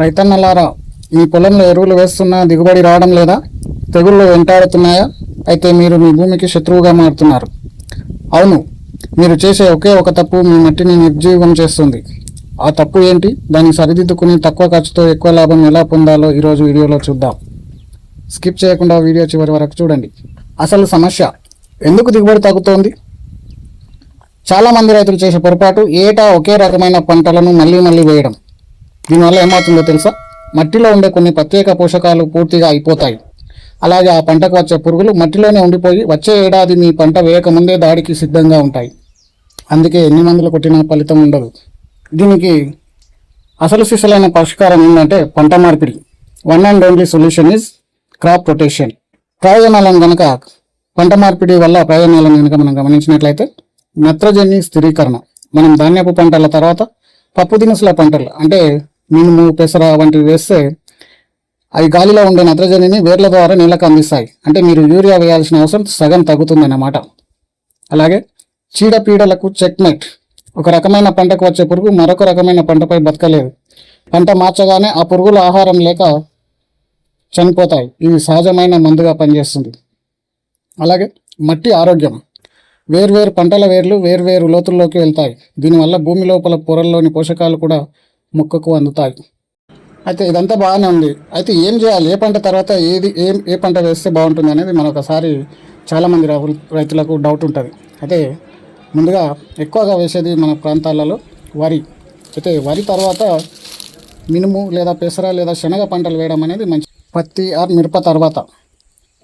రైతన్నలారా, మీ పొలంలో ఎరువులు వేస్తున్నా దిగుబడి రావడం లేదా? తెగుళ్ళు వెంటాడుతున్నాయా? అయితే మీరు మీ భూమికి శత్రువుగా మారుతున్నారు. అవును, మీరు చేసే ఒకే ఒక తప్పు మీ మట్టిని నిర్జీవం చేస్తుంది. ఆ తప్పు ఏంటి? దాన్ని సరిదిద్దుకుని తక్కువ ఖర్చుతో ఎక్కువ లాభం ఎలా పొందాలో ఈరోజు వీడియోలో చూద్దాం. స్కిప్ చేయకుండా వీడియో చివరి వరకు చూడండి. అసలు సమస్య ఎందుకు దిగుబడి తగ్గుతోంది? చాలామంది రైతులు చేసే పొరపాటు ఏటా ఒకే రకమైన పంటలను మళ్ళీ మళ్ళీ వేయడం. దీనివల్ల ఏమవుతుందో తెలుసా? మట్టిలో ఉండే కొన్ని ప్రత్యేక పోషకాలు పూర్తిగా అయిపోతాయి. అలాగే ఆ పంటకు వచ్చే పురుగులు మట్టిలోనే ఉండిపోయి వచ్చే ఏడాది మీ పంట వేయకముందే దాడికి సిద్ధంగా ఉంటాయి. అందుకే ఎన్ని మందులు కొట్టినా ఫలితం ఉండదు. దీనికి అసలు సిసలైన పరిష్కారం ఏంటంటే పంట మార్పిడి. One and only solution is crop rotation. ప్రయోజనాలను కనుక పంట మార్పిడి వల్ల ప్రయోజనాలను కనుక మనం గమనించినట్లయితే, నత్రజని స్థిరీకరణ. మనం ధాన్యపు పంటల తర్వాత పప్పు దినుసుల పంటలు అంటే మినుము, పెసర వంటివి వేస్తే అవి గాలిలో ఉండే నత్రజనిని వేర్ల ద్వారా నీళ్ళకు అందిస్తాయి. అంటే మీరు యూరియా వేయాల్సిన అవసరం సగం తగ్గుతుందన్నమాట. అలాగే చీడపీడలకు చెక్మేట్. ఒక రకమైన పంటకు వచ్చే పురుగు మరొక రకమైన పంటపై బతకలేదు. పంట మార్చగానే ఆ పురుగుల ఆహారం లేక చనిపోతాయి. ఇది సహజమైన మందుగా పనిచేస్తుంది. అలాగే మట్టి ఆరోగ్యం. వేర్వేరు పంటల వేర్లు వేర్వేరు లోతుల్లోకి వెళ్తాయి. దీనివల్ల భూమి లోపల పొరల్లోని పోషకాలు కూడా మొక్కకు అందుతాయి. అయితే ఇదంతా బాగానే ఉంది. అయితే ఏం చేయాలి? ఏ పంట తర్వాత ఏ పంట వేస్తే బాగుంటుంది అనేది మనొకసారి చాలామంది రైతులకు డౌట్ ఉంటుంది. అయితే ముందుగా ఎక్కువగా వేసేది మన ప్రాంతాలలో వరి. అయితే వరి తర్వాత మినుము లేదా పెసర లేదా శనగ పంటలు వేయడం అనేది మంచి. పత్తి ఆర్ మిరప తర్వాత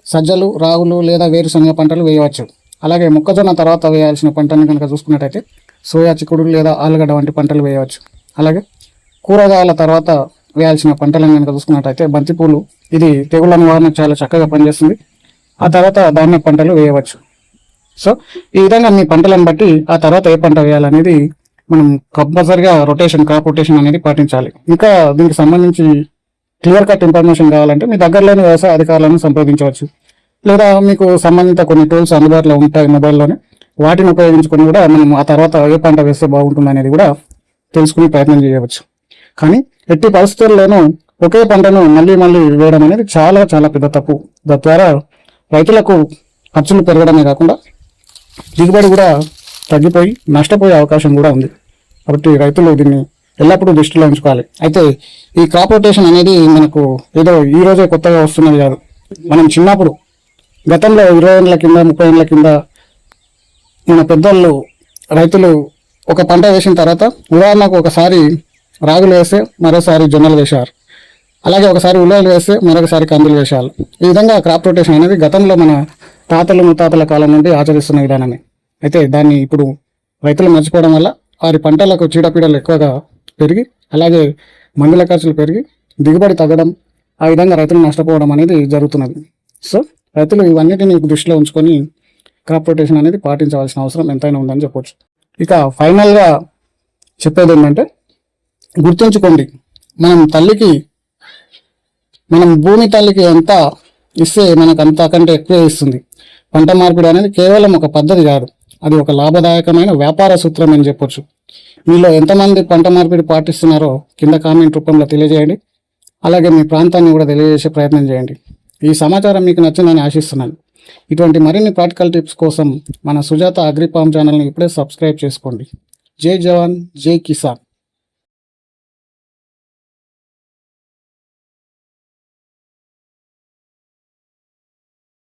సజ్జలు, రాగులు లేదా వేరుశనగ పంటలు వేయవచ్చు. అలాగే మొక్కజొన్న తర్వాత వేయాల్సిన పంటను కనుక చూసుకున్నట్టయితే సోయా చిక్కుడు లేదా ఆలుగడ్డ వంటి పంటలు వేయవచ్చు. అలాగే కూరగాయల తర్వాత వేయాల్సిన పంటలను కనుక చూసుకున్నట్టయితే బంతిపూలు, ఇది తెగుళ్ళ నివారణ చాలా చక్కగా పనిచేస్తుంది. ఆ తర్వాత ధాన్య పంటలు వేయవచ్చు. సో ఈ విధంగా మీ పంటలను బట్టి ఆ తర్వాత ఏ పంట వేయాలనేది మనం కంపల్సరిగా క్రాప్ రొటేషన్ అనేది పాటించాలి. ఇంకా దీనికి సంబంధించి క్లియర్ కట్ ఇన్ఫర్మేషన్ కావాలంటే మీ దగ్గరలోని వ్యవసాయ అధికారులను సంప్రదించవచ్చు. లేదా మీకు సంబంధిత కొన్ని టూల్స్ అందుబాటులో ఉంటాయి మొబైల్లోనే. వాటిని ఉపయోగించుకొని కూడా మనం ఆ తర్వాత ఏ పంట వేస్తే బాగుంటుంది అనేది కూడా తెలుసుకునే ప్రయత్నం చేయవచ్చు. కానీ ఎట్టి పరిస్థితుల్లోనూ ఒకే పంటను మళ్ళీ మళ్ళీ వేయడం అనేది చాలా చాలా పెద్ద తప్పు. తద్వారా రైతులకు ఖర్చులు పెరగడమే కాకుండా దిగుబడి కూడా తగ్గిపోయి నష్టపోయే అవకాశం కూడా ఉంది. కాబట్టి రైతులు దీన్ని ఎల్లప్పుడూ దృష్టిలో ఉంచుకోవాలి. అయితే ఈ క్రాప్ రొటేషన్ అనేది మనకు ఏదో ఈ రోజే కొత్తగా వస్తున్నది కాదు. మనం చిన్నప్పుడు గతంలో 20 ఏళ్ళ కింద 30 ఏళ్ళ కింద మన పెద్దోళ్ళు రైతులు ఒక పంట వేసిన తర్వాత ఉదాహరణకు ఒకసారి రాగులు వేస్తే మరోసారి జొన్నలు వేశారు. అలాగే ఒకసారి ఉలవలు వేస్తే మరొకసారి కందులు వేశారు. ఈ విధంగా క్రాప్ రొటేషన్ అనేది గతంలో మన తాతలు ముత్తాతల కాలం నుండి ఆచరిస్తున్న విధానమే. అయితే దాన్ని ఇప్పుడు రైతులు మర్చిపోవడం వల్ల వారి పంటలకు చీడపీడలు ఎక్కువగా పెరిగి అలాగే మందుల ఖర్చులు పెరిగి దిగుబడి తగ్గడం, ఆ విధంగా రైతులు నష్టపోవడం అనేది జరుగుతున్నది. సో రైతులు ఇవన్నిటిని దృష్టిలో ఉంచుకొని క్రాప్ రొటేషన్ అనేది పాటించవలసిన అవసరం ఎంతైనా ఉందని చెప్పవచ్చు. ఇక ఫైనల్గా చెప్పేది ఏంటంటే, గుర్తుంచుకోండి, మనం భూమి తల్లికి ఎంత ఇస్తే మనకు అంతకంటే ఎక్కువ ఇస్తుంది. పంట మార్పిడి అనేది కేవలం ఒక పద్ధతి కాదు, అది ఒక లాభదాయకమైన వ్యాపార సూత్రం అని చెప్పొచ్చు. మీలో ఎంతమంది పంట మార్పిడి పాటిస్తున్నారో కింద కామెంట్ రూపంలో తెలియజేయండి. అలాగే మీ ప్రాంతాన్ని కూడా తెలియజేసే ప్రయత్నం చేయండి. ఈ సమాచారం మీకు నచ్చిందని ఆశిస్తున్నాను. ఇటువంటి మరిన్ని ప్రాక్టికల్ టిప్స్ కోసం మన సుజాత అగ్రిఫార్మ్ ఛానల్ని ఇప్పుడే సబ్స్క్రైబ్ చేసుకోండి. జై జవాన్, జై కిసాన్.